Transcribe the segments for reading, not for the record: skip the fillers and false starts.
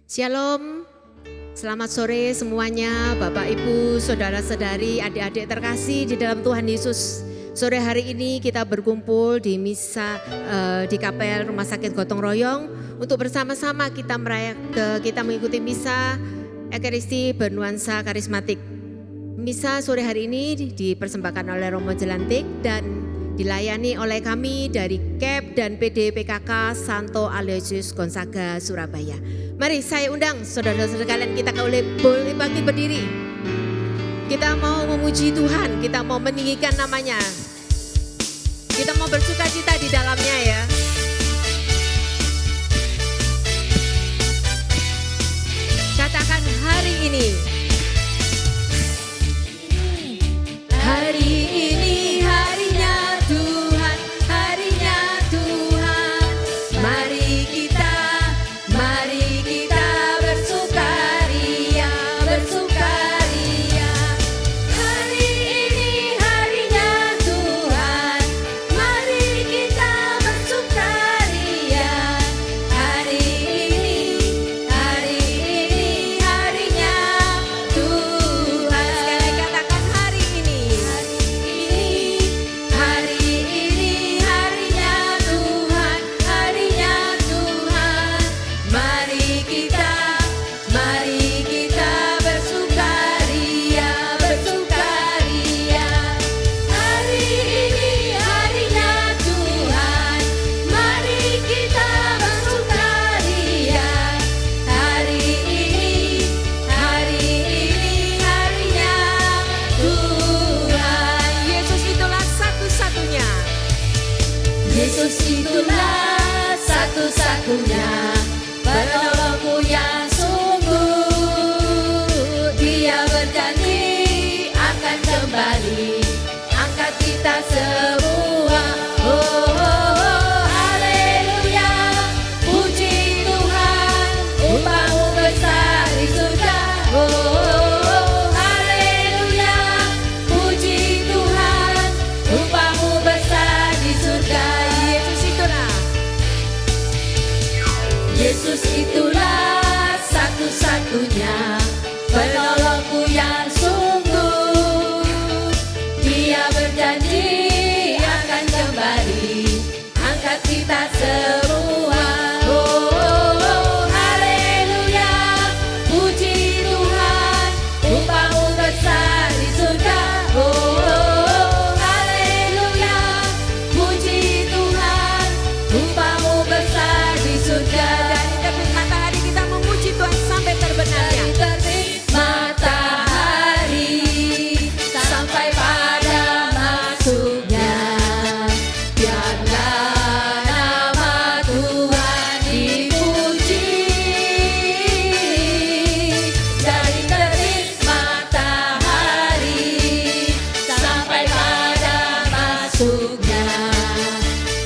Shalom, selamat sore semuanya Bapak Ibu, Saudara-saudari, adik-adik terkasih di dalam Tuhan Yesus. Sore hari ini kita berkumpul di misa di Kapel Rumah Sakit Gotong Royong untuk bersama-sama kita mengikuti misa Ekaristi bernuansa karismatik. Misa sore hari ini dipersembahkan oleh Romo Jelantik dan dilayani oleh kami dari KEP dan PD PKK Santo Aloysius Gonzaga Surabaya. Mari saya undang saudara-saudara kalian, kita boleh bangkit berdiri. Kita mau memuji Tuhan, kita mau meninggikan namanya. Kita mau bersukacita di dalamnya ya. Katakan hari ini. Hari ini harinya Tuhan, harinya Tuhan. Mari kita bersukaria, bersukaria. Hari ini harinya Tuhan, mari kita bersukaria. Hari ini harinya Tuhan. Sekali katakan hari ini. Hari ini harinya Tuhan, harinya Tuhan. Mari kita bersukaria, bersukaria. Hari ini harinya Tuhan, mari kita bersukaria. Hari ini harinya Tuhan. Yesus itulah satu-satunya. Yesus itulah satu-satunya penolongku yang sungguh. Dia berjanji akan kembali angkat kita semua. Oh, haleluya, puji Tuhan, upahmu besar di surga. Oh, haleluya, puji Tuhan, upahmu besar di surga. Yesus itulah satu-satunya penolongku yang sungguh. Dia berjanji akan kembali angkat kita semua. Oh, haleluya, puji Tuhan, upahmu besar di surga. Oh, haleluya, puji Tuhan, upahmu besar di surga. Dari terbit matahari kita memuji Tuhan sampai terbenamnya. Dari terbit matahari sampai pada masuknya, biarlah nama Tuhan dipuji. Dari terbit matahari sampai pada masuknya,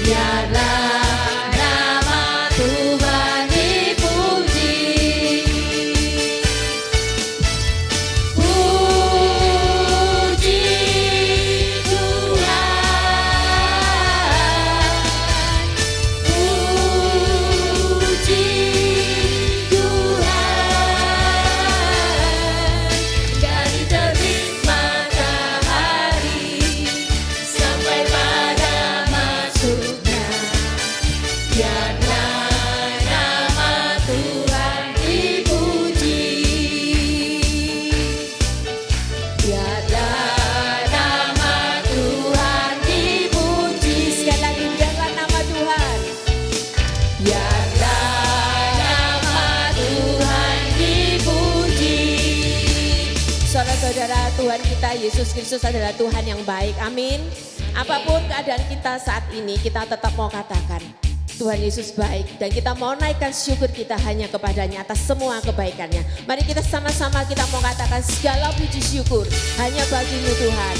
biarlah nama Tuhan dipuji. Puji Tuhan, puji Tuhan. Dari terbit matahari sampai pada masuknya, biarlah nama Tuhan dipuji. Biarlah nama Tuhan dipuji. Sekali lagi, biarlah nama Tuhan. Biarlah nama Tuhan dipuji. Saudara-saudara, Tuhan kita Yesus Kristus adalah Tuhan yang baik. Amin. Apapun keadaan kita saat ini, kita tetap mau katakan Tuhan Yesus baik, dan kita mau naikkan syukur kita hanya kepadanya atas semua kebaikannya. Mari kita sama-sama kita mau katakan segala puji syukur hanya bagimu Tuhan.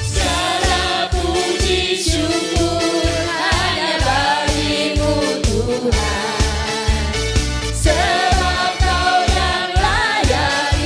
Segala puji syukur hanya bagimu Tuhan. Sebab Kau yang layak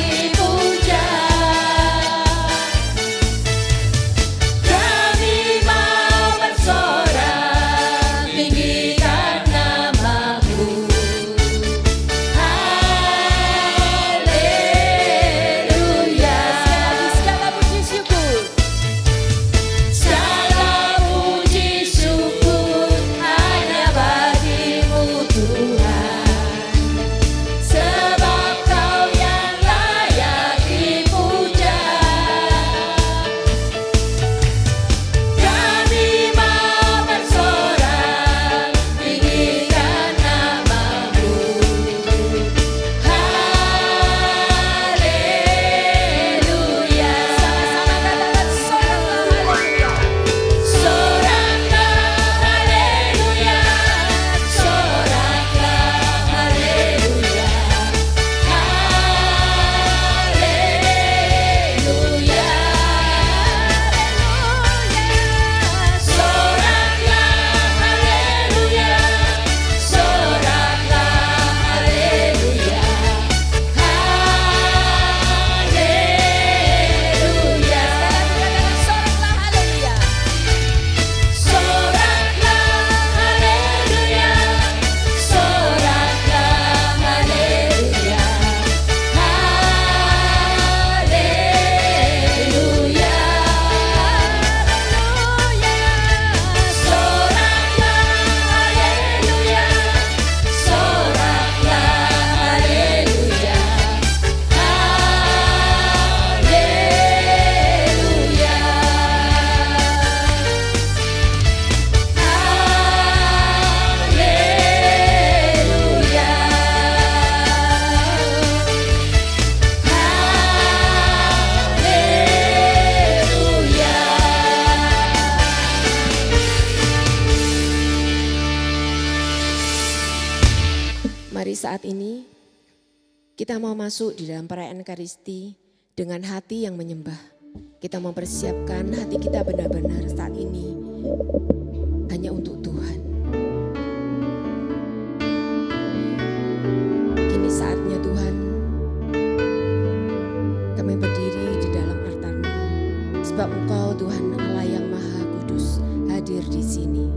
saat ini kita mau masuk di dalam perayaan Ekaristi dengan hati yang menyembah. Kita mempersiapkan hati kita benar-benar saat ini hanya untuk Tuhan. Kini saatnya Tuhan, kami berdiri di dalam altar-Mu, sebab Engkau Tuhan Allah yang Maha Kudus hadir di sini.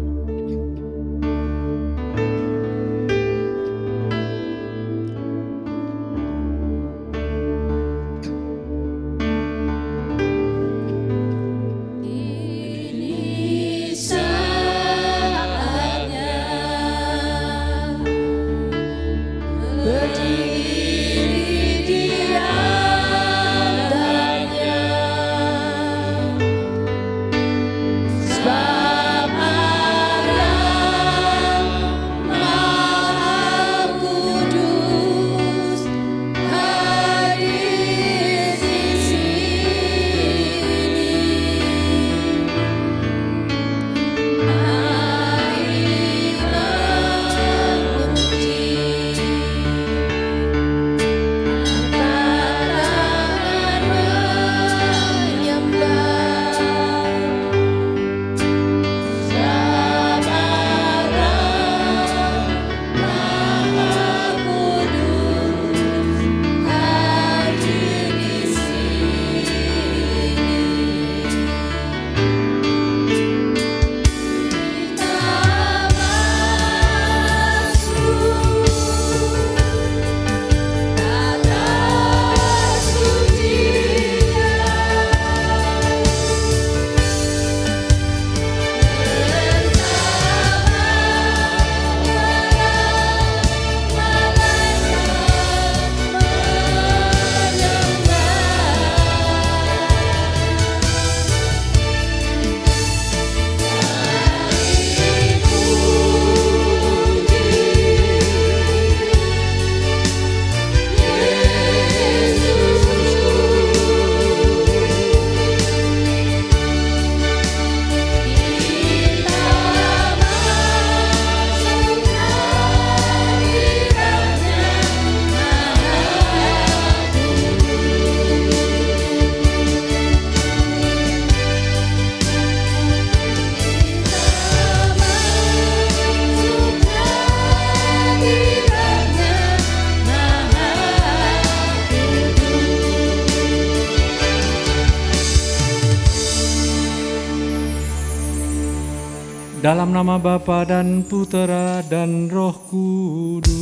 Dalam nama Bapa dan Putera dan Roh Kudus.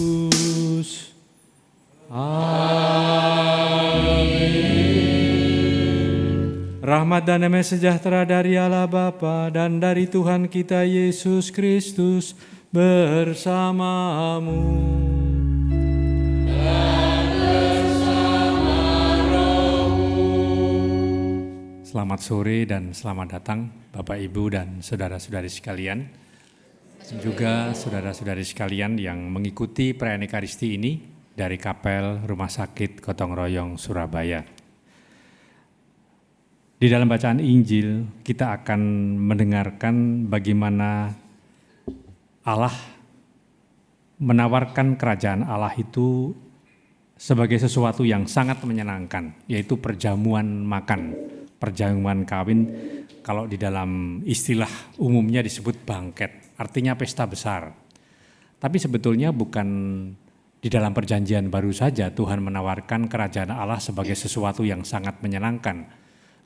Amin. Rahmat dan damai sejahtera dari Allah Bapa dan dari Tuhan kita Yesus Kristus bersamamu. Selamat sore dan selamat datang Bapak Ibu dan saudara-saudari sekalian. Juga saudara-saudari sekalian yang mengikuti perayaan Ekaristi ini dari Kapel Rumah Sakit Gotong Royong Surabaya. Di dalam bacaan Injil kita akan mendengarkan bagaimana Allah menawarkan kerajaan Allah itu sebagai sesuatu yang sangat menyenangkan, yaitu perjamuan makan. Perjamuan kawin kalau di dalam istilah umumnya disebut bangket, artinya pesta besar. Tapi sebetulnya bukan di dalam perjanjian baru saja Tuhan menawarkan kerajaan Allah sebagai sesuatu yang sangat menyenangkan.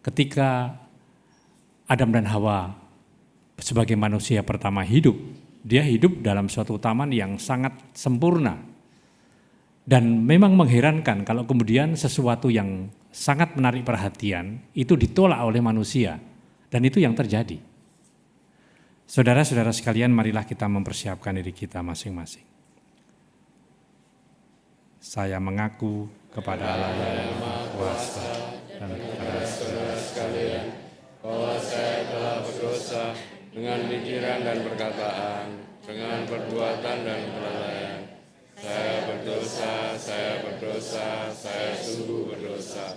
Ketika Adam dan Hawa sebagai manusia pertama hidup, dia hidup dalam suatu taman yang sangat sempurna. Dan memang mengherankan kalau kemudian sesuatu yang sangat menarik perhatian itu ditolak oleh manusia, dan itu yang terjadi. Saudara-saudara sekalian, marilah kita mempersiapkan diri kita masing-masing. Saya mengaku kepada Allah yang Maha Kuasa dan kepada saudara sekalian bahwa saya telah berdosa dengan pikiran dan perkataan, dengan perbuatan dan kelalaian. Saya berdosa, saya sungguh berdosa.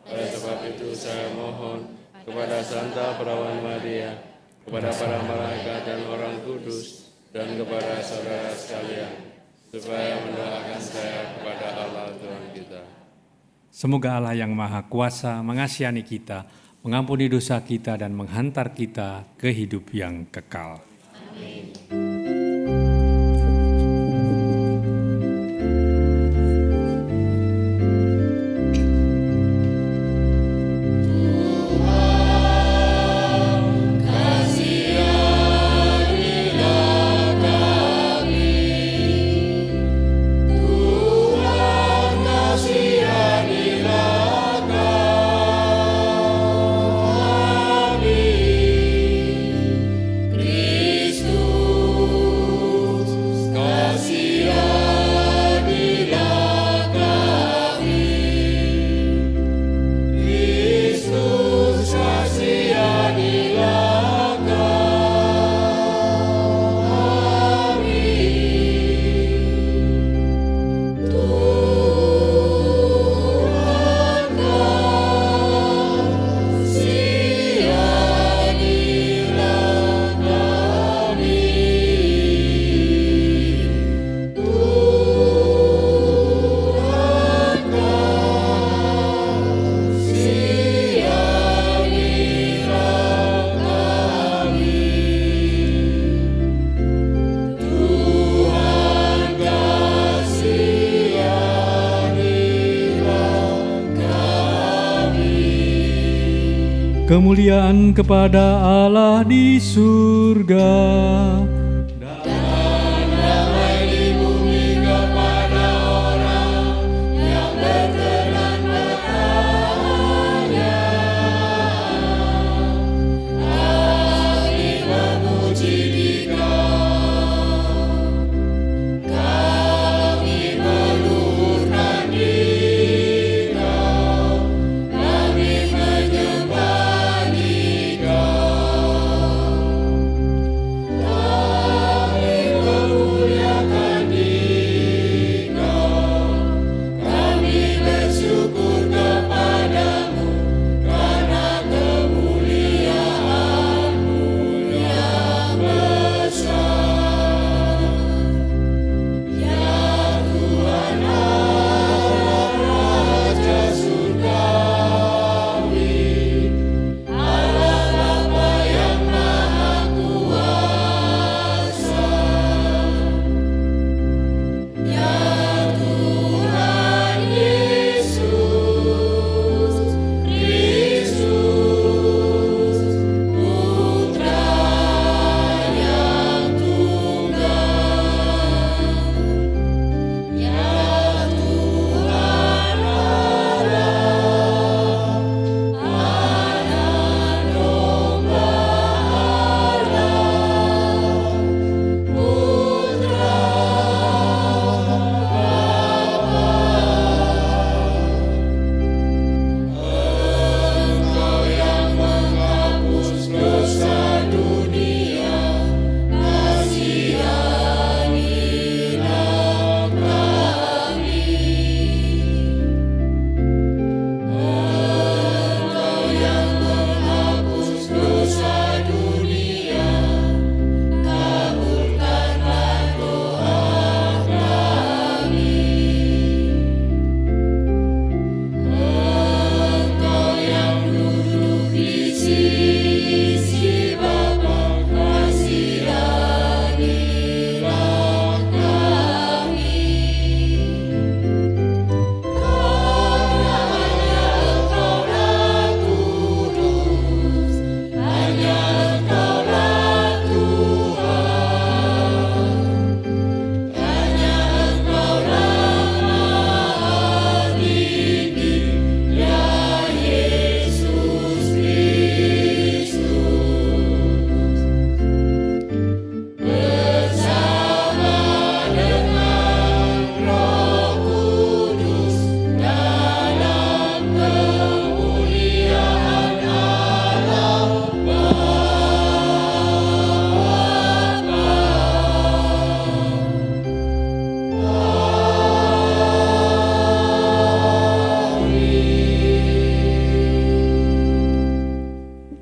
Oleh sebab itu saya mohon kepada Santa Perawan Maria, kepada para malaikat dan orang kudus, dan kepada saudara sekalian, supaya mendoakan saya kepada Allah Tuhan kita. Semoga Allah yang Maha Kuasa mengasihani kita, mengampuni dosa kita dan menghantar kita ke hidup yang kekal. Amin. Kemuliaan kepada Allah di surga.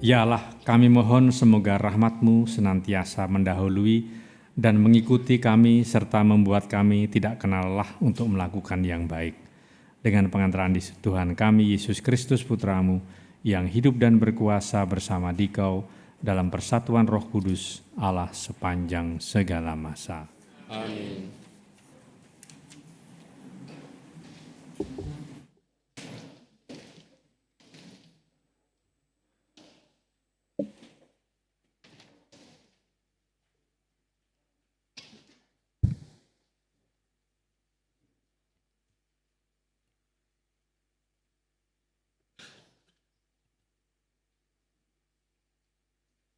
Ya Allah, kami mohon semoga rahmat-Mu senantiasa mendahului dan mengikuti kami serta membuat kami tidak kenal lelah untuk melakukan yang baik. Dengan pengantaran di Tuhan kami, Yesus Kristus Putramu, yang hidup dan berkuasa bersama Dikau dalam persatuan Roh Kudus, Allah sepanjang segala masa. Amin.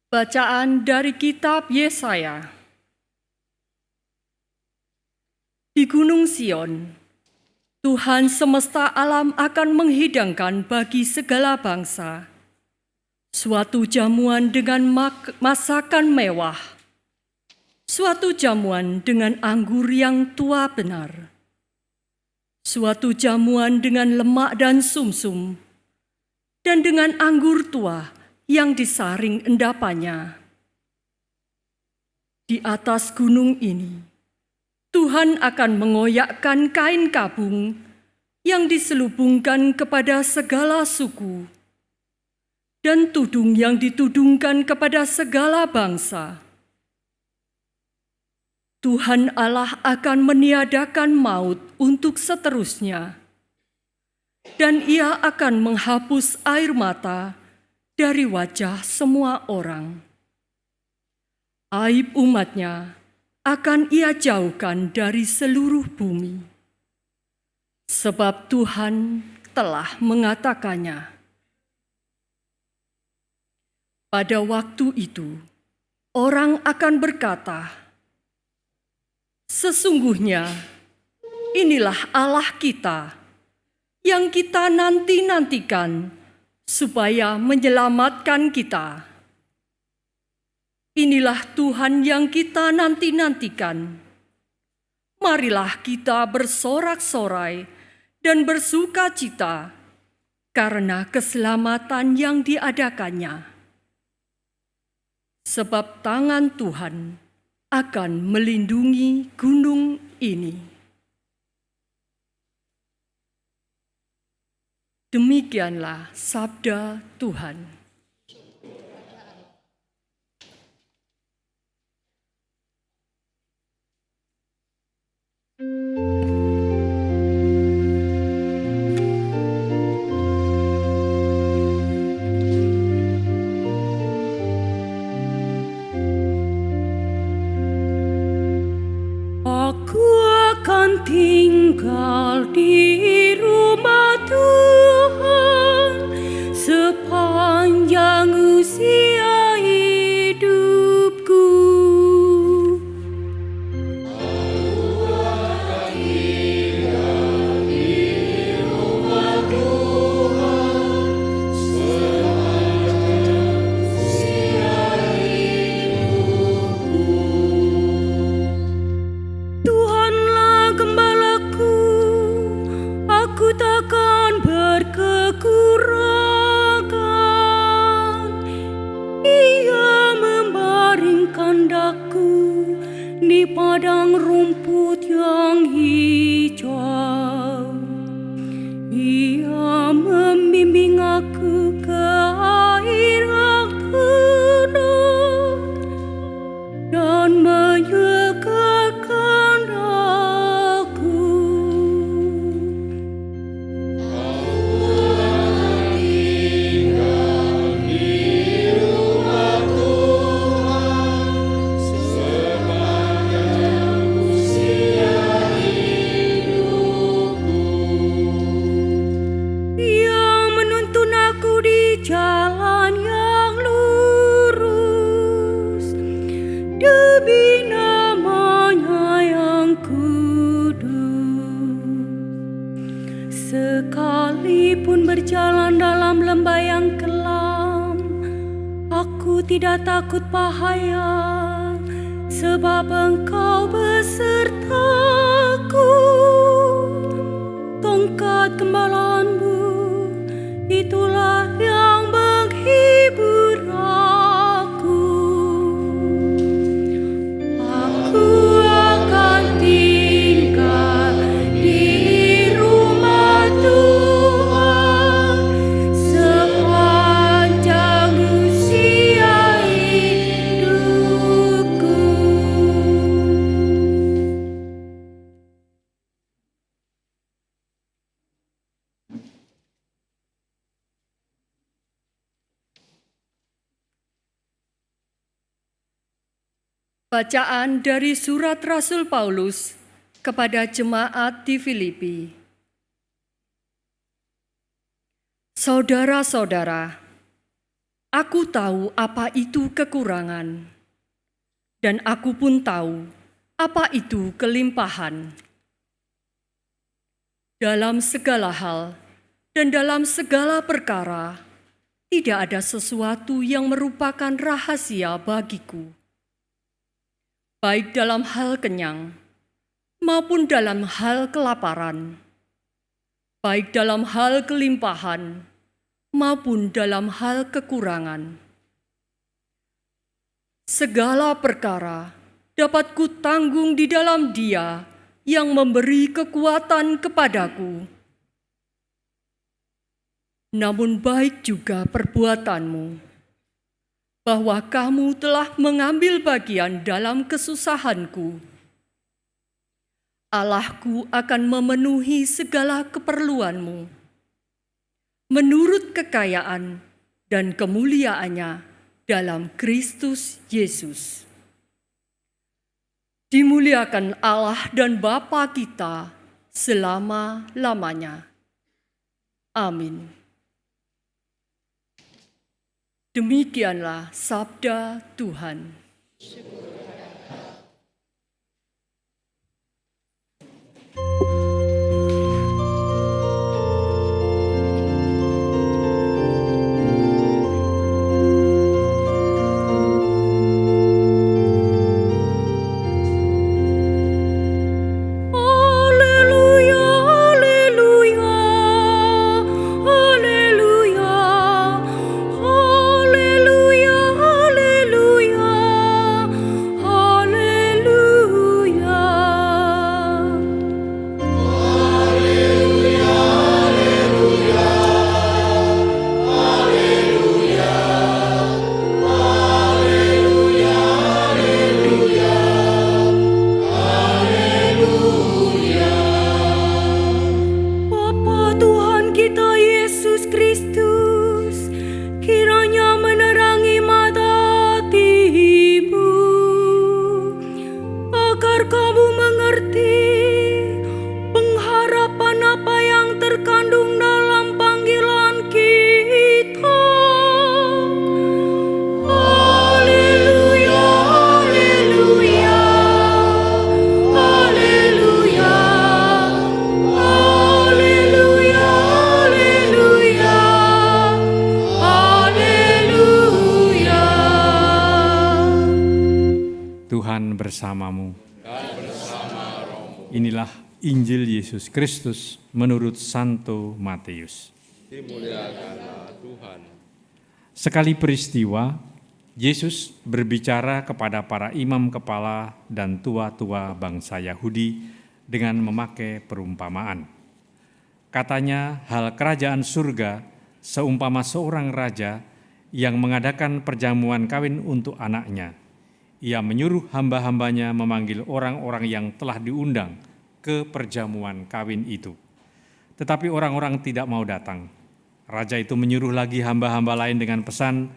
Bacaan dari kitab Yesaya. Di Gunung Sion, Tuhan semesta alam akan menghidangkan bagi segala bangsa suatu jamuan dengan masakan mewah, suatu jamuan dengan anggur yang tua benar, suatu jamuan dengan lemak dan sumsum, dan dengan anggur tua yang disaring endapannya. Di atas gunung ini, Tuhan akan mengoyakkan kain kabung yang diselubungkan kepada segala suku, dan tudung yang ditudungkan kepada segala bangsa. Tuhan Allah akan meniadakan maut untuk seterusnya, dan Ia akan menghapus air mata dari wajah semua orang. Aib umatnya akan Ia jauhkan dari seluruh bumi, sebab Tuhan telah mengatakannya. Pada waktu itu, orang akan berkata, "Sesungguhnya inilah Allah kita yang kita nanti-nantikan supaya menyelamatkan kita. Inilah Tuhan yang kita nanti-nantikan. Marilah kita bersorak-sorai dan bersuka cita karena keselamatan yang diadakannya. Sebab tangan Tuhan akan melindungi gunung ini." Demikianlah sabda Tuhan. Aku akan tinggal di rumah Tuhan sepanjang usia hidupku. Tuhanlah gembalaku, aku takkan berkekurangan. Ia membaringkan daku di padang rumput yang hijau. Ia membimbing aku ke air yang tenang dan menyegarkan aku. Ia menuntun aku di jalan yang lurus demi nama-Nya yang kudus. Sekalipun berjalan dalam lembah yang kelam, aku tidak takut bahaya, sebab Engkau besertaku. Tongkat gembalaanmu, itulah yang menghibur aku. Aku Bacaan dari surat Rasul Paulus kepada jemaat di Filipi. Saudara-saudara, aku tahu apa itu kekurangan, dan aku pun tahu apa itu kelimpahan. Dalam segala hal dan dalam segala perkara, tidak ada sesuatu yang merupakan rahasia bagiku. Baik dalam hal kenyang maupun dalam hal kelaparan, baik dalam hal kelimpahan maupun dalam hal kekurangan. Segala perkara dapat kutanggung di dalam Dia yang memberi kekuatan kepadaku. Namun baik juga perbuatanmu, bahwa kamu telah mengambil bagian dalam kesusahanku. Allahku akan memenuhi segala keperluanmu, menurut kekayaan dan kemuliaannya dalam Kristus Yesus. Dimuliakan Allah dan Bapa kita selama-lamanya. Amin. Demikianlah sabda Tuhan. Bersamamu. Inilah Injil Yesus Kristus menurut Santo Matius. Dimuliakanlah Tuhan. Sekali peristiwa, Yesus berbicara kepada para imam kepala dan tua-tua bangsa Yahudi dengan memakai perumpamaan. Katanya, hal kerajaan surga seumpama seorang raja yang mengadakan perjamuan kawin untuk anaknya. Ia menyuruh hamba-hambanya memanggil orang-orang yang telah diundang ke perjamuan kawin itu. Tetapi orang-orang tidak mau datang. Raja itu menyuruh lagi hamba-hamba lain dengan pesan,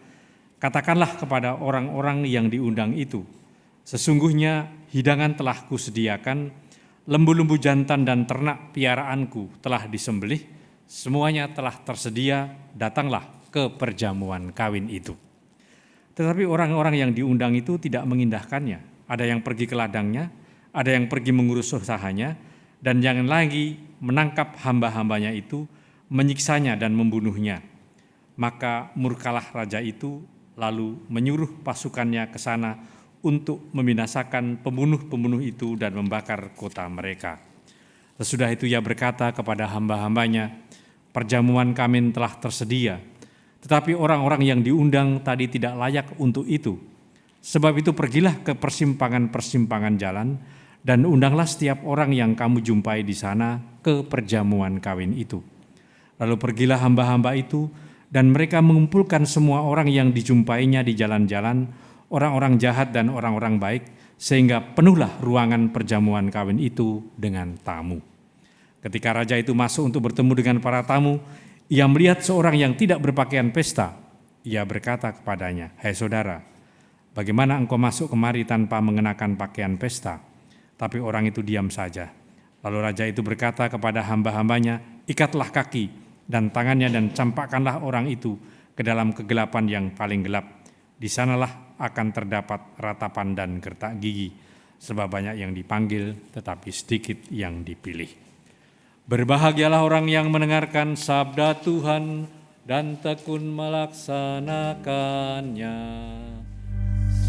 katakanlah kepada orang-orang yang diundang itu, sesungguhnya hidangan telah kusediakan, lembu-lembu jantan dan ternak piaraanku telah disembelih, semuanya telah tersedia, datanglah ke perjamuan kawin itu. Tetapi orang-orang yang diundang itu tidak mengindahkannya. Ada yang pergi ke ladangnya, ada yang pergi mengurus usahanya, dan yang lagi menangkap hamba-hambanya itu, menyiksanya dan membunuhnya. Maka murkalah raja itu, lalu menyuruh pasukannya ke sana untuk membinasakan pembunuh-pembunuh itu dan membakar kota mereka. Sesudah itu ia berkata kepada hamba-hambanya, perjamuan kami telah tersedia, tetapi orang-orang yang diundang tadi tidak layak untuk itu. Sebab itu pergilah ke persimpangan-persimpangan jalan dan undanglah setiap orang yang kamu jumpai di sana ke perjamuan kawin itu. Lalu pergilah hamba-hamba itu dan mereka mengumpulkan semua orang yang dijumpainya di jalan-jalan, orang-orang jahat dan orang-orang baik, sehingga penuhlah ruangan perjamuan kawin itu dengan tamu. Ketika raja itu masuk untuk bertemu dengan para tamu, ia melihat seorang yang tidak berpakaian pesta. Ia berkata kepadanya, "Hai saudara, Bagaimana engkau masuk kemari tanpa mengenakan pakaian pesta?" Tapi orang itu diam saja. Lalu raja itu berkata kepada hamba-hambanya, "Ikatlah kaki dan tangannya dan campakkanlah orang itu ke dalam kegelapan yang paling gelap. Di sanalah akan terdapat ratapan dan gertak gigi, sebab banyak yang dipanggil tetapi sedikit yang dipilih." Berbahagialah orang yang mendengarkan sabda Tuhan dan tekun melaksanakannya.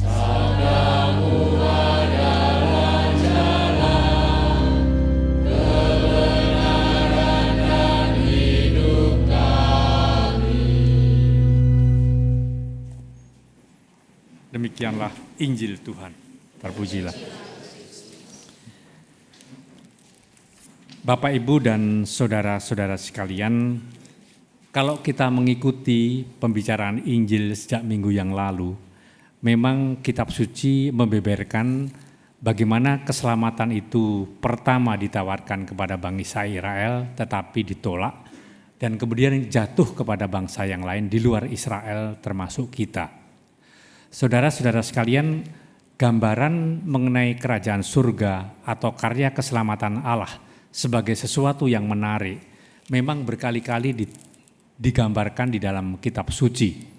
Sabdamu adalah jalan, kebenaran dan hidup kami. Demikianlah Injil Tuhan. Terpujilah. Bapak, Ibu, dan saudara-saudara sekalian, kalau kita mengikuti pembicaraan Injil sejak minggu yang lalu, memang kitab suci membeberkan bagaimana keselamatan itu pertama ditawarkan kepada bangsa Israel tetapi ditolak dan kemudian jatuh kepada bangsa yang lain di luar Israel termasuk kita. Saudara-saudara sekalian, gambaran mengenai kerajaan surga atau karya keselamatan Allah sebagai sesuatu yang menarik memang berkali-kali digambarkan di dalam kitab suci.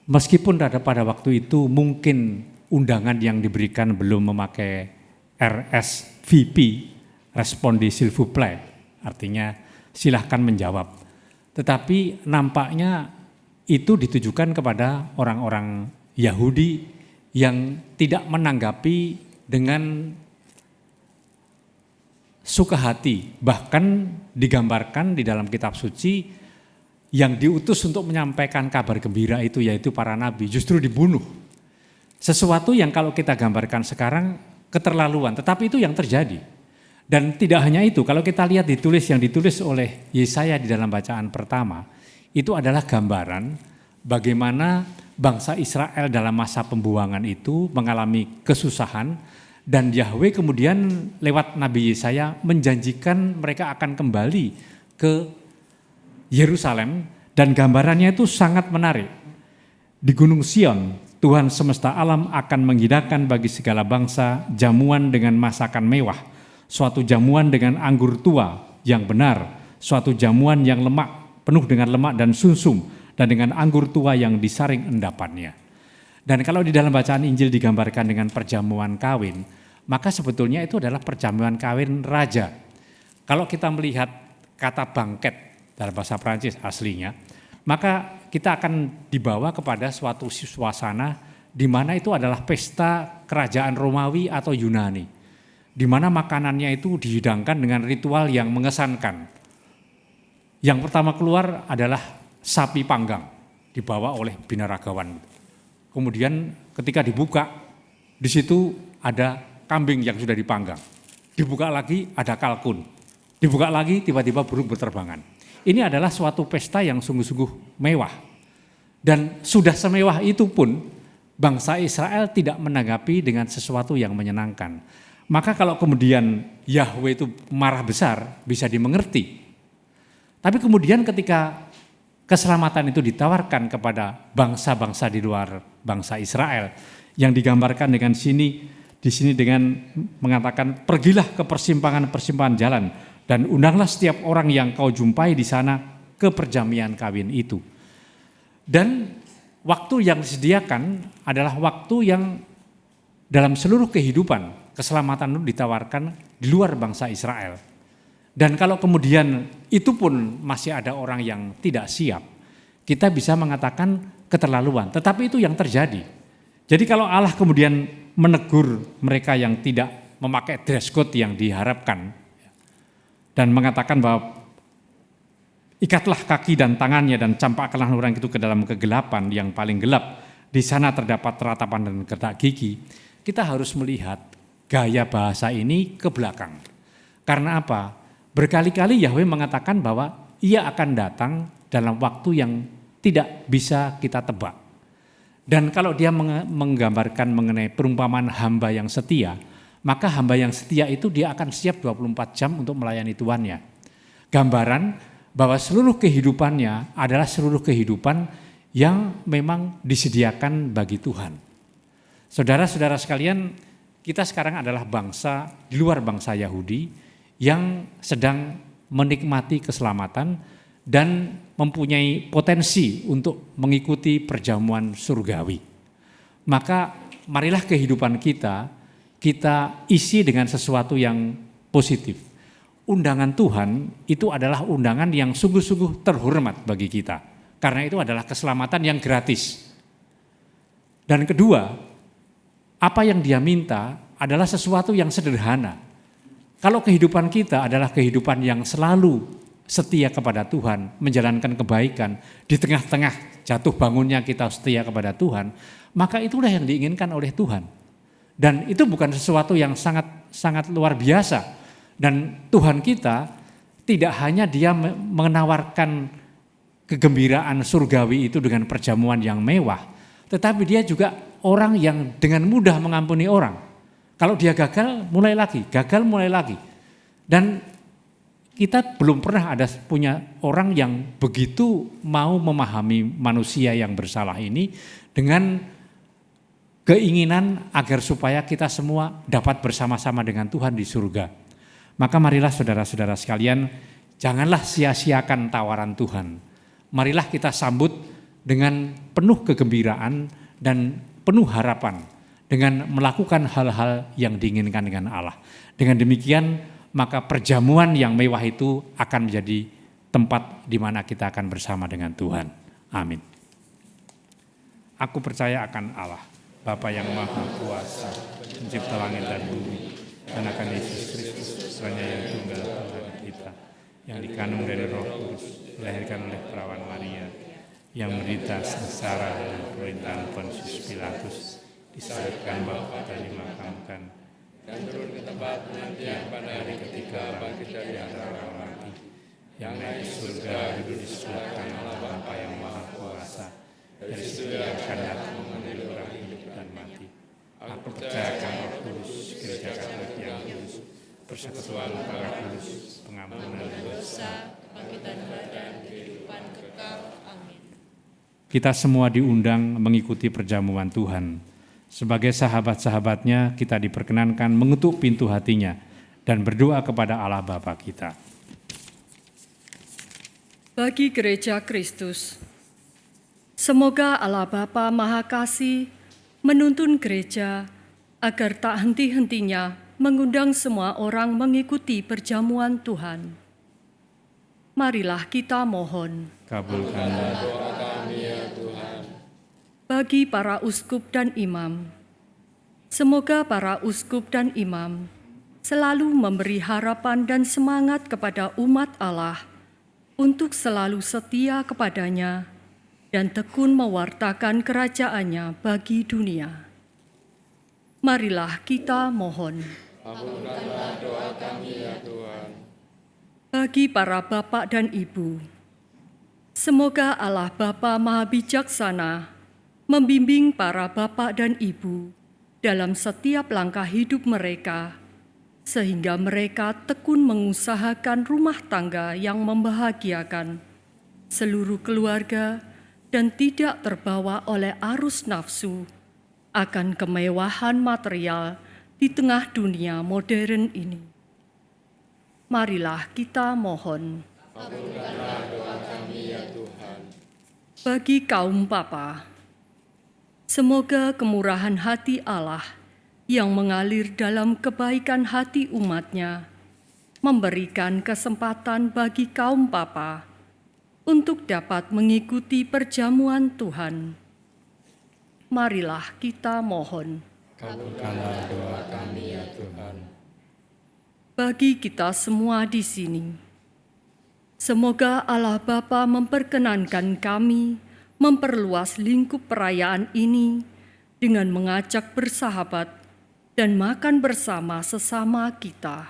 Meskipun pada waktu itu mungkin undangan yang diberikan belum memakai RSVP, Respondi s'il vous plaît, artinya silahkan menjawab. Tetapi nampaknya itu ditujukan kepada orang-orang Yahudi yang tidak menanggapi dengan suka hati. Bahkan digambarkan di dalam kitab suci yang diutus untuk menyampaikan kabar gembira itu yaitu para nabi justru dibunuh. Sesuatu yang kalau kita gambarkan sekarang keterlaluan, tetapi itu yang terjadi. Dan tidak hanya itu, kalau kita lihat yang ditulis oleh Yesaya di dalam bacaan pertama, itu adalah gambaran bagaimana bangsa Israel dalam masa pembuangan itu mengalami kesusahan dan Yahweh kemudian lewat Nabi Yesaya menjanjikan mereka akan kembali ke Yerusalem dan gambarannya itu sangat menarik. Di Gunung Sion, Tuhan semesta alam akan menghidangkan bagi segala bangsa jamuan dengan masakan mewah, suatu jamuan dengan anggur tua yang benar, suatu jamuan yang penuh dengan lemak dan sumsum, dan dengan anggur tua yang disaring endapannya. Dan kalau di dalam bacaan Injil digambarkan dengan perjamuan kawin, maka sebetulnya itu adalah perjamuan kawin raja. Kalau kita melihat kata bangket dalam bahasa Prancis aslinya, maka kita akan dibawa kepada suatu suasana di mana itu adalah pesta kerajaan Romawi atau Yunani, di mana makanannya itu dihidangkan dengan ritual yang mengesankan. Yang pertama keluar adalah sapi panggang, dibawa oleh binaragawan. Kemudian ketika dibuka, di situ ada kambing yang sudah dipanggang. Dibuka lagi ada kalkun, dibuka lagi tiba-tiba burung berterbangan. Ini adalah suatu pesta yang sungguh-sungguh mewah. Dan sudah semewah itu pun bangsa Israel tidak menanggapi dengan sesuatu yang menyenangkan. Maka kalau kemudian Yahweh itu marah besar bisa dimengerti. Tapi kemudian ketika keselamatan itu ditawarkan kepada bangsa-bangsa di luar bangsa Israel yang digambarkan di sini dengan mengatakan pergilah ke persimpangan-persimpangan jalan dan undanglah setiap orang yang kau jumpai di sana ke perjamuan kawin itu. Dan waktu yang disediakan adalah waktu yang dalam seluruh kehidupan keselamatan itu ditawarkan di luar bangsa Israel. Dan kalau kemudian itu pun masih ada orang yang tidak siap, kita bisa mengatakan keterlaluan. Tetapi itu yang terjadi. Jadi kalau Allah kemudian menegur mereka yang tidak memakai dress code yang diharapkan, dan mengatakan bahwa ikatlah kaki dan tangannya dan campakkanlah orang itu ke dalam kegelapan yang paling gelap. Di sana terdapat ratapan dan gertak gigi. Kita harus melihat gaya bahasa ini ke belakang. Karena apa? Berkali-kali Yahweh mengatakan bahwa ia akan datang dalam waktu yang tidak bisa kita tebak. Dan kalau dia menggambarkan mengenai perumpamaan hamba yang setia, maka hamba yang setia itu dia akan siap 24 jam untuk melayani tuannya. Gambaran bahwa seluruh kehidupannya adalah seluruh kehidupan yang memang disediakan bagi Tuhan. Saudara-saudara sekalian, kita sekarang adalah bangsa di luar bangsa Yahudi yang sedang menikmati keselamatan dan mempunyai potensi untuk mengikuti perjamuan surgawi. Maka marilah kehidupan kita isi dengan sesuatu yang positif. Undangan Tuhan itu adalah undangan yang sungguh-sungguh terhormat bagi kita. Karena itu adalah keselamatan yang gratis. Dan kedua, apa yang dia minta adalah sesuatu yang sederhana. Kalau kehidupan kita adalah kehidupan yang selalu setia kepada Tuhan, menjalankan kebaikan, di tengah-tengah jatuh bangunnya kita setia kepada Tuhan, maka itulah yang diinginkan oleh Tuhan. Dan itu bukan sesuatu yang sangat luar biasa. Dan Tuhan kita tidak hanya dia menawarkan kegembiraan surgawi itu dengan perjamuan yang mewah, tetapi dia juga orang yang dengan mudah mengampuni orang. Kalau dia gagal, mulai lagi. Dan kita belum pernah ada punya orang yang begitu mau memahami manusia yang bersalah ini dengan keinginan agar supaya kita semua dapat bersama-sama dengan Tuhan di surga. Maka marilah saudara-saudara sekalian, janganlah sia-siakan tawaran Tuhan. Marilah kita sambut dengan penuh kegembiraan dan penuh harapan dengan melakukan hal-hal yang diinginkan dengan Allah. Dengan demikian, maka perjamuan yang mewah itu akan menjadi tempat di mana kita akan bersama dengan Tuhan. Amin. Aku percaya akan Allah, Bapa yang Maha Kuasa, Pencipta langit dan bumi, dan akan Yesus Kristus, Putranya yang tunggal Tuhan kita, yang dikandung dari Roh Kudus, dilahirkan oleh perawan Maria, yang menderita sengsara dalam pemerintahan Pontius Pilatus, disalibkan, bangkit dan dimakamkan, Dan turun ke tempat penantian pada hari ketiga bangkit dari antara orang mati, yang naik ke surga duduk di sebelah kanan Allah Bapa yang Maha Kuasa, dari situ dia akan datang mengambil orang hidup dan mati. Aku percaya akan Roh Kudus, Gereja Katolik yang kudus, persekutuan darah kudus, pengampunan dosa, kebangkitan badan, kehidupan kekal. Amin. Kita semua diundang mengikuti perjamuan Tuhan. Sebagai sahabat-sahabatnya, kita diperkenankan mengetuk pintu hatinya dan berdoa kepada Allah Bapa kita. Bagi Gereja Kristus, semoga Allah Bapa Maha Kasih menuntun gereja agar tak henti-hentinya mengundang semua orang mengikuti perjamuan Tuhan. Marilah kita mohon. Kabulkanlah doa kami ya Tuhan. Bagi para uskup dan imam, semoga para uskup dan imam selalu memberi harapan dan semangat kepada umat Allah untuk selalu setia kepadanya dan tekun mewartakan kerajaannya bagi dunia. Marilah kita mohon. Kabulkanlah doa kami ya Tuhan. Bagi para bapak dan ibu, semoga Allah Bapa Maha Bijaksana membimbing para bapak dan ibu dalam setiap langkah hidup mereka, sehingga mereka tekun mengusahakan rumah tangga yang membahagiakan seluruh keluarga dan tidak terbawa oleh arus nafsu akan kemewahan material di tengah dunia modern ini. Marilah kita mohon. Kabulkanlah doa kami ya Tuhan. Bagi kaum papa, semoga kemurahan hati Allah yang mengalir dalam kebaikan hati umatnya memberikan kesempatan bagi kaum papa untuk dapat mengikuti perjamuan Tuhan. Marilah kita mohon. Kabulkanlah doa kami ya Tuhan. Bagi kita semua di sini, semoga Allah Bapa memperkenankan kami memperluas lingkup perayaan ini dengan mengajak bersahabat dan makan bersama sesama kita.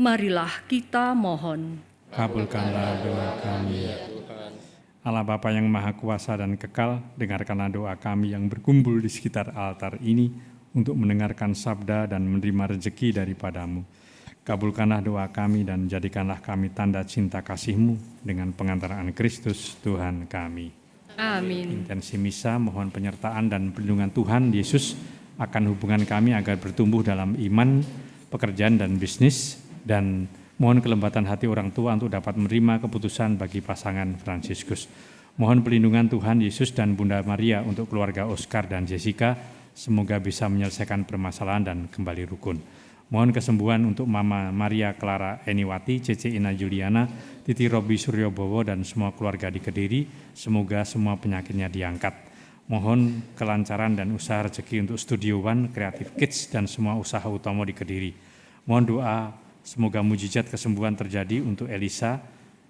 Marilah kita mohon. Kabulkanlah doa kami ya Tuhan. Allah Bapa yang Maha Kuasa dan Kekal, dengarkanlah doa kami yang berkumpul di sekitar altar ini untuk mendengarkan sabda dan menerima rezeki daripadamu. Kabulkanlah doa kami dan jadikanlah kami tanda cinta kasih-Mu dengan pengantaraan Kristus Tuhan kami. Amin. Intensi misa mohon penyertaan dan perlindungan Tuhan Yesus akan hubungan kami agar bertumbuh dalam iman, pekerjaan dan bisnis, dan mohon kelembatan hati orang tua untuk dapat menerima keputusan bagi pasangan Fransiskus. Mohon perlindungan Tuhan Yesus dan Bunda Maria untuk keluarga Oscar dan Jessica, semoga bisa menyelesaikan permasalahan dan kembali rukun. Mohon kesembuhan untuk Mama Maria Clara Eniwati, Cece Ina Juliana, Titi Robi Suryobowo dan semua keluarga di Kediri, semoga semua penyakitnya diangkat. Mohon kelancaran dan usaha rezeki untuk Studio One, Creative Kids dan semua usaha utama di Kediri. Mohon doa semoga mujizat kesembuhan terjadi untuk Elisa,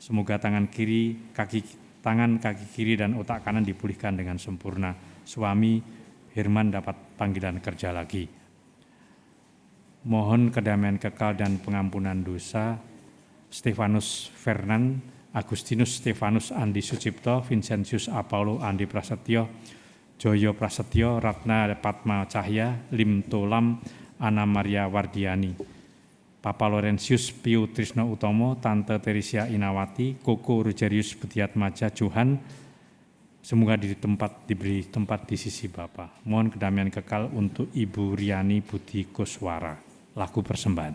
semoga tangan kaki kiri dan otak kanan dipulihkan dengan sempurna. Suami Herman dapat panggilan kerja lagi. Mohon kedamaian kekal dan pengampunan dosa Stefanus Fernan, Agustinus Stefanus Andi Sucipto, Vincentius Apollo Andi Prasetyo, Joyo Prasetyo, Ratna Padma Cahya, Lim Tolam, Ana Maria Wardiani, Papa Laurentius Piu Trisno Utomo, Tante Teresia Inawati, Koko Rogerius Betiat Maja Johan, semoga diberi tempat di sisi Bapa. Mohon kedamaian kekal untuk Ibu Riani Budi Koswara. Lagu persembahan.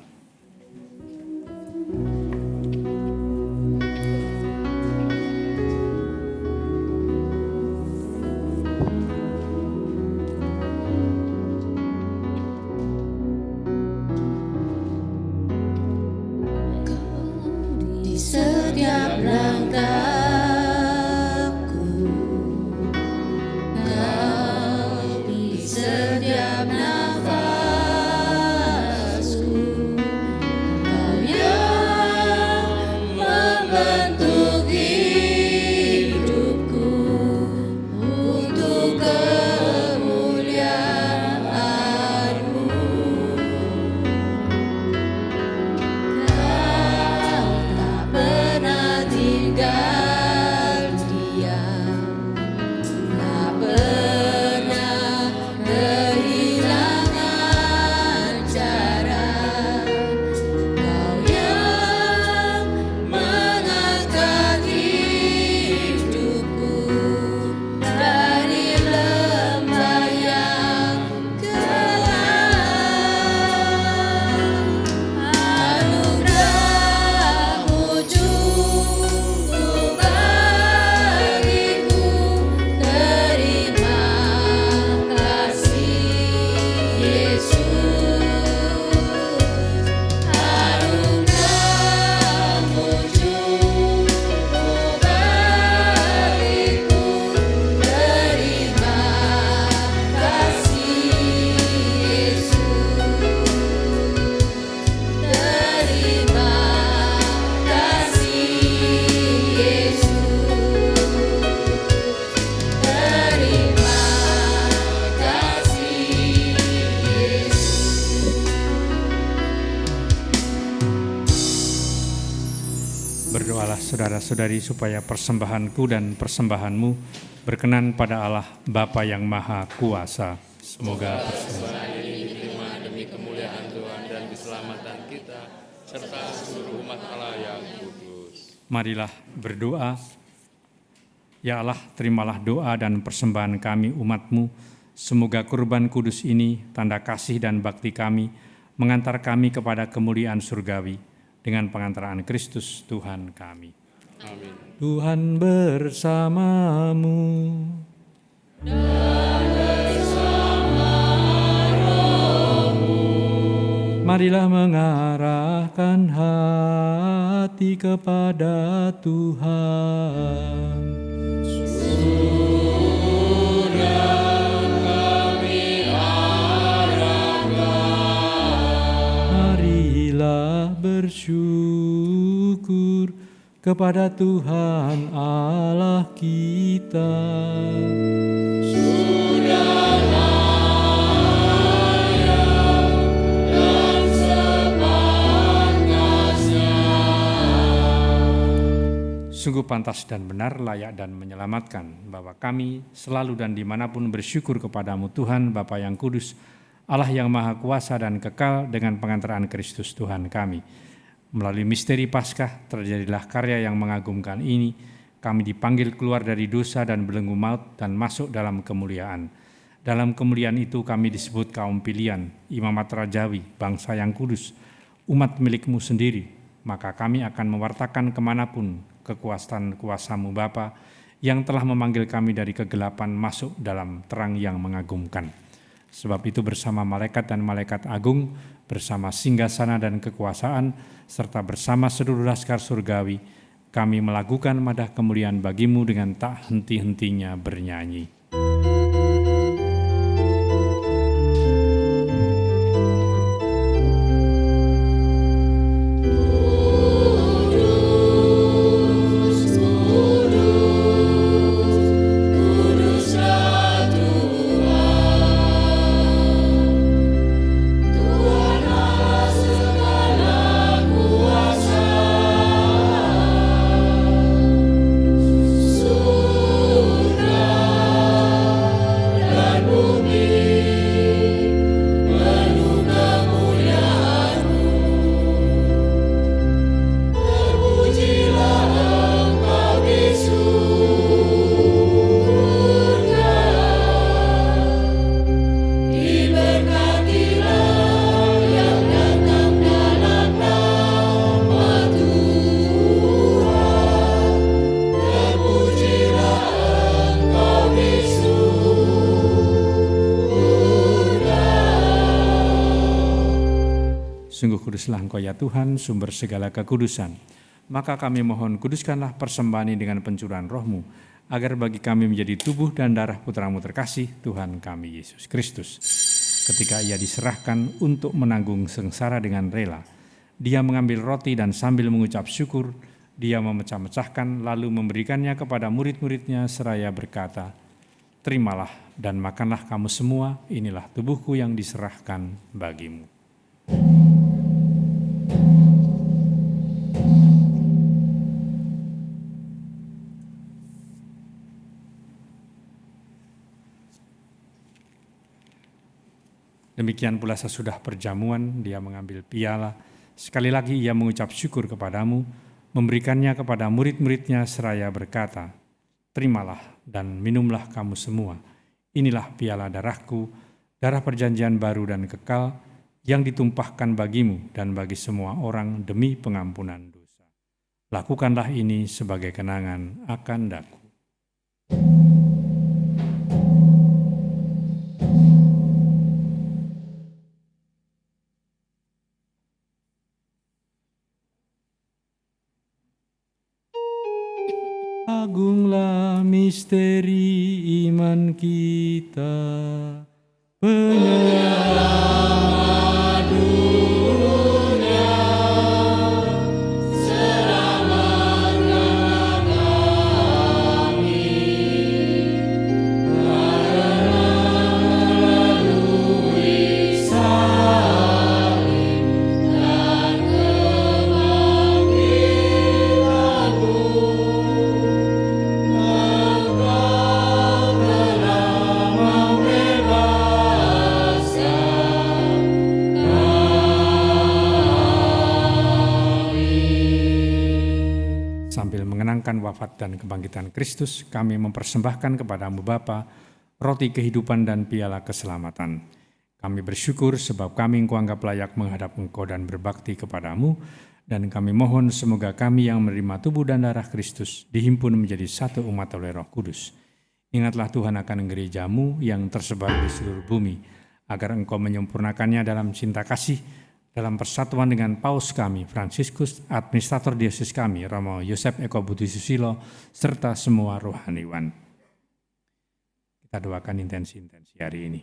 Di setiap langkahku, Kau di setiap nafasku, Kau yang membentuk hidupku untuk kemuliaan-Mu. Kau tak pernah tinggal diam, tak pernah kehilangan cara. Kau yang mengangkat hidupku dari lembah yang gelap. Anugerah-Mu cukup bagiku, terima kasih Yesus. Anugerah-Mu cukup bagiku, terima kasih Yesus. Terima kasih Yesus. Terima kasih Yesus. Berdoalah saudara-saudari supaya persembahanku dan persembahanmu berkenan pada Allah Bapa yang Maha Kuasa. Semoga persembahan Diterima demi kemuliaan Tuhan dan keselamatan kita, serta seluruh umat Allah yang kudus. Marilah berdoa. Ya Allah, terimalah doa dan persembahan kami umat-Mu. Semoga kurban kudus ini, tanda kasih dan bakti kami, mengantar kami kepada kemuliaan surgawi dengan pengantaraan Kristus Tuhan kami. Amin. Tuhan bersamamu. Marilah mengarahkan hati kepada Tuhan. Marilah bersyukur kepada Tuhan Allah kita. Sungguh pantas dan benar, layak dan menyelamatkan, bahwa kami selalu dan dimanapun bersyukur kepadamu Tuhan, Bapa yang kudus, Allah yang maha kuasa dan kekal, dengan pengantaran Kristus Tuhan kami. Melalui misteri Paskah terjadilah karya yang mengagumkan ini. kami dipanggil keluar dari dosa dan belenggu maut dan masuk dalam kemuliaan. Dalam kemuliaan itu kami disebut kaum pilihan, imamat rajawi, bangsa yang kudus, umat milik-Mu sendiri. Maka kami akan mewartakan kemanapun kekuasaan kuasa-Mu Bapa, yang telah memanggil kami dari kegelapan masuk dalam terang yang mengagumkan. Sebab itu bersama malaikat dan malaikat agung, bersama singgasana dan kekuasaan, serta bersama seluruh laskar surgawi, kami melakukan madah kemuliaan bagi-Mu dengan tak henti-hentinya bernyanyi. Sungguh kuduslah Engkau ya Tuhan, sumber segala kekudusan. Maka kami mohon, kuduskanlah persembahan ini dengan pencurahan Roh-Mu, agar bagi kami menjadi tubuh dan darah Putra-Mu terkasih, Tuhan kami Yesus Kristus. Ketika Ia diserahkan untuk menanggung sengsara dengan rela, Dia mengambil roti dan sambil mengucap syukur, Dia memecah-mecahkan lalu memberikannya kepada murid-murid-Nya seraya berkata, "Terimalah dan makanlah kamu semua, inilah tubuhku yang diserahkan bagimu." Demikian pula sesudah perjamuan, Dia mengambil piala. Sekali lagi Ia mengucap syukur kepadamu, memberikannya kepada murid-murid-Nya seraya berkata, "Terimalah dan minumlah kamu semua. Inilah piala darahku, darah perjanjian baru dan kekal, yang ditumpahkan bagimu dan bagi semua orang demi pengampunan dosa. Lakukanlah ini sebagai kenangan akan daku." Agunglah misteri iman kita, penyelamat dunia, selamatkanlah kami, melalui salib dan kebangkitan-Mu. Sambil mengenangkan wafat dan kebangkitan Kristus, kami mempersembahkan kepada-Mu Bapa roti kehidupan dan piala keselamatan. Kami bersyukur sebab kami Engkau anggap layak menghadap Engkau dan berbakti kepada-Mu, dan kami mohon semoga kami yang menerima tubuh dan darah Kristus dihimpun menjadi satu umat oleh Roh Kudus. Ingatlah Tuhan akan gereja-Mu yang tersebar di seluruh bumi, agar Engkau menyempurnakannya dalam cinta kasih, dalam persatuan dengan Paus kami, Fransiskus, administrator diosis kami, Romo Yosef Eko Budi Susilo, serta semua rohaniwan. Kita doakan intensi-intensi hari ini.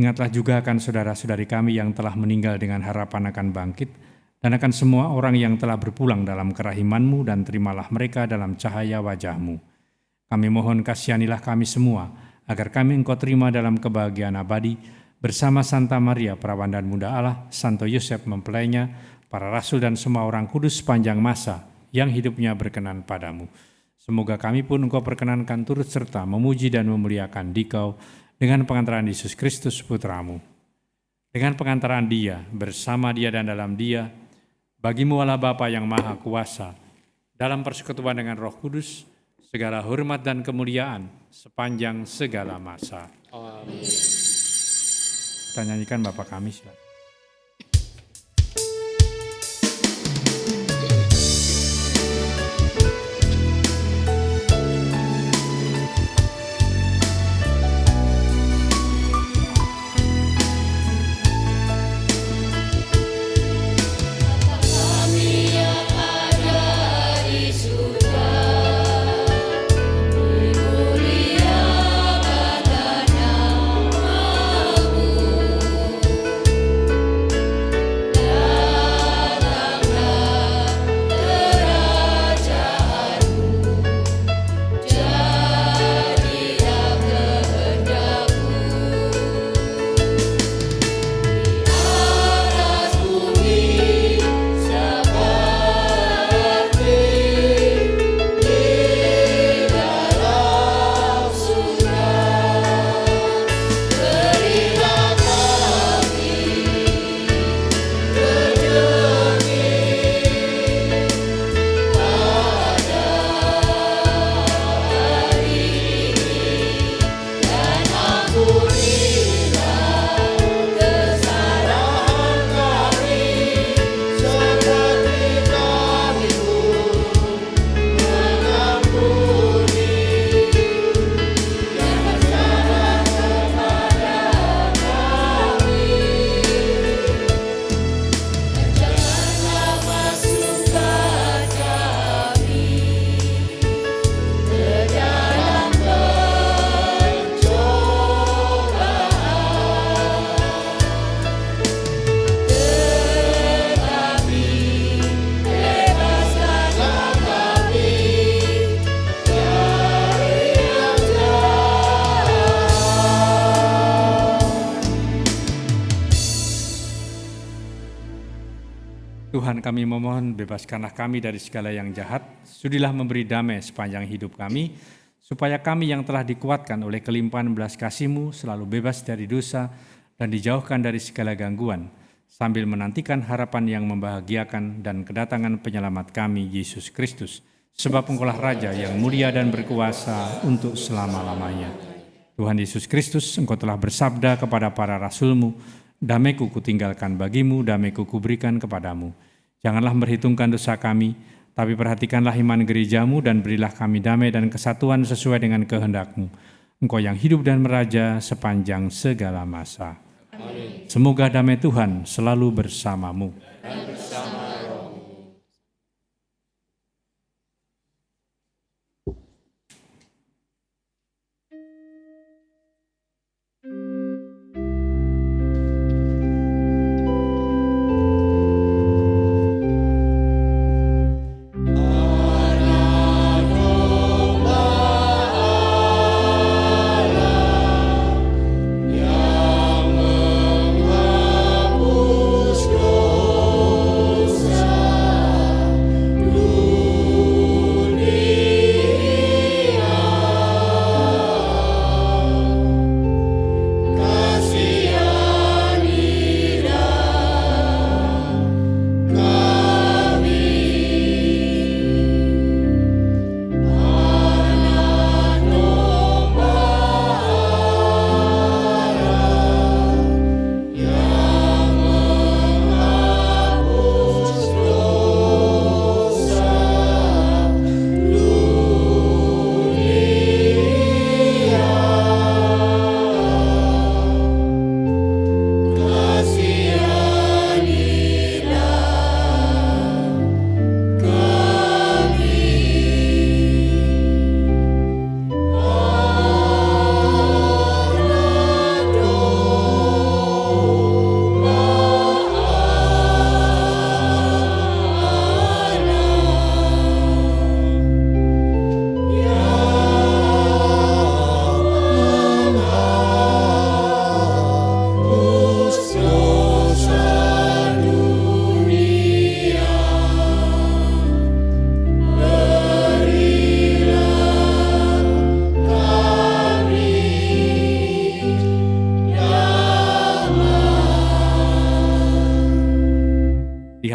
Ingatlah juga akan saudara-saudari kami yang telah meninggal dengan harapan akan bangkit, dan akan semua orang yang telah berpulang dalam kerahiman-Mu, dan terimalah mereka dalam cahaya wajah-Mu. Kami mohon kasihanilah kami semua, agar kami Engkau terima dalam kebahagiaan abadi, bersama Santa Maria, Perawan dan Bunda Allah, Santo Yosef mempelainya, para rasul dan semua orang kudus sepanjang masa yang hidupnya berkenan padamu. Semoga kami pun Engkau perkenankan turut serta memuji dan memuliakan Dikau dengan pengantaran Yesus Kristus Putra-Mu. Dengan pengantaran Dia, bersama Dia dan dalam Dia, Bagimu Allah Bapa yang Maha Kuasa, dalam persekutuan dengan Roh Kudus, segala hormat dan kemuliaan sepanjang segala masa. Amin. Kita nyanyikan Bapa kami, silakan. Tuhan, kami memohon, bebaskanlah kami dari segala yang jahat, sudilah memberi damai sepanjang hidup kami, supaya kami yang telah dikuatkan oleh kelimpahan belas kasih-Mu selalu bebas dari dosa dan dijauhkan dari segala gangguan, sambil menantikan harapan yang membahagiakan dan kedatangan penyelamat kami, Yesus Kristus, sebab Engkaulah Raja yang mulia dan berkuasa untuk selama-lamanya. Tuhan Yesus Kristus, Engkau telah bersabda kepada para rasul-Mu, damai-Ku kutinggalkan bagimu, damai-Ku kuberikan kepadamu. Janganlah memperhitungkan dosa kami, tapi perhatikanlah iman gereja-Mu dan berilah kami damai dan kesatuan sesuai dengan kehendak-Mu. Engkau yang hidup dan meraja sepanjang segala masa. Amin. Semoga damai Tuhan selalu bersamamu. Dan bersama roh-Mu. Yang menghapus dosa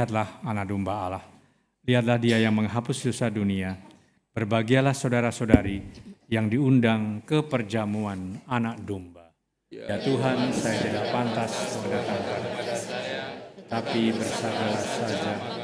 Lihatlah anak domba Allah. Lihatlah dia yang menghapus dosa dunia. Berbahagialah saudara-saudari yang diundang ke perjamuan anak domba. Ya Tuhan, saya tidak pantas datang kepada saya, tapi bersabdalah saja.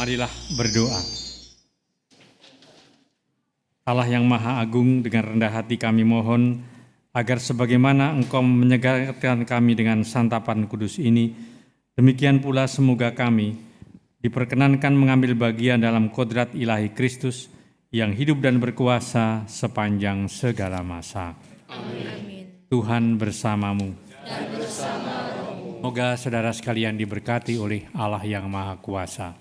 Marilah berdoa. Allah yang Maha Agung, dengan rendah hati kami mohon agar sebagaimana Engkau menyegarkan kami dengan santapan kudus ini, demikian pula semoga kami diperkenankan mengambil bagian dalam kodrat ilahi Kristus yang hidup dan berkuasa sepanjang segala masa. Amin. Tuhan bersamamu. Semoga saudara sekalian diberkati oleh Allah yang Maha Kuasa,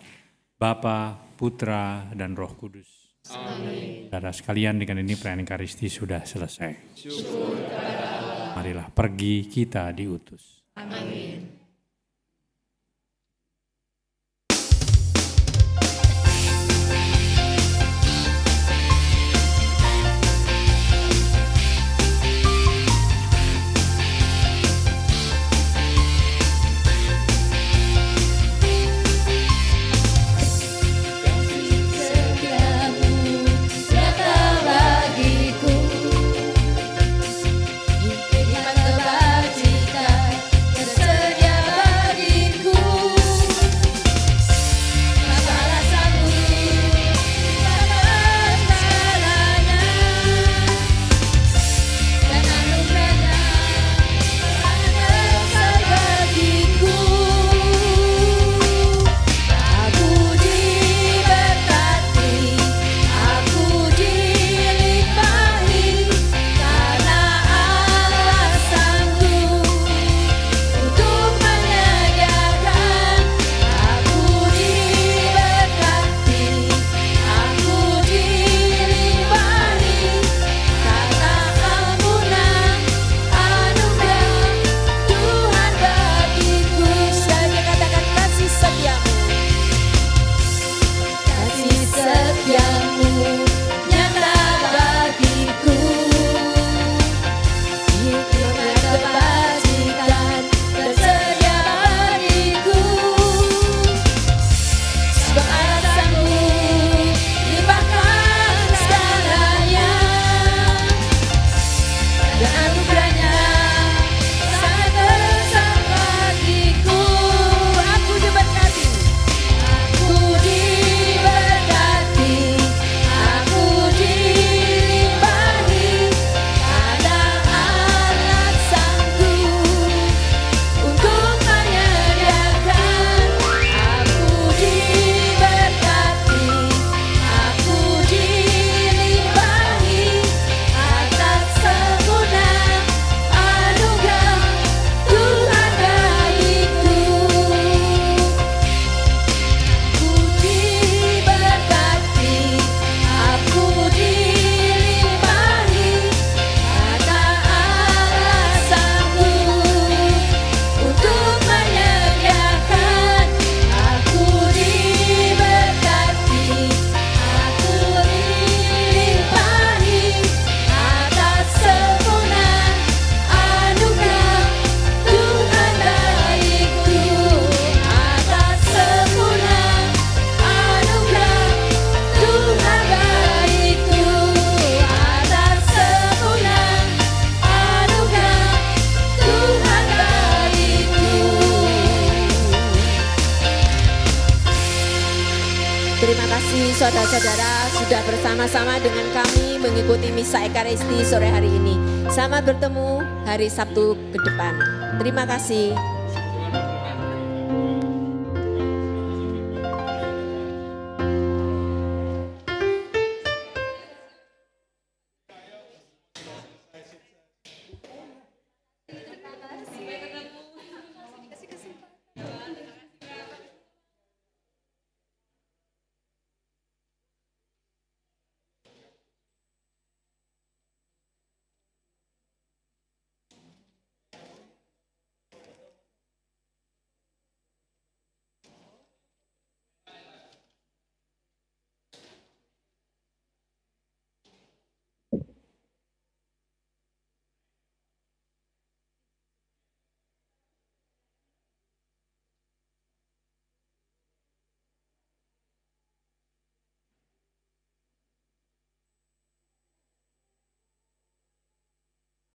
Bapa, Putra, dan Roh Kudus. Amin. Saudara sekalian, dengan ini perayaan Ekaristi sudah selesai. Marilah pergi, kita diutus. Amin. Terima kasih saudara-saudara sudah bersama-sama dengan kami mengikuti Misa Ekaristi sore hari ini. Selamat bertemu hari Sabtu ke depan. Terima kasih.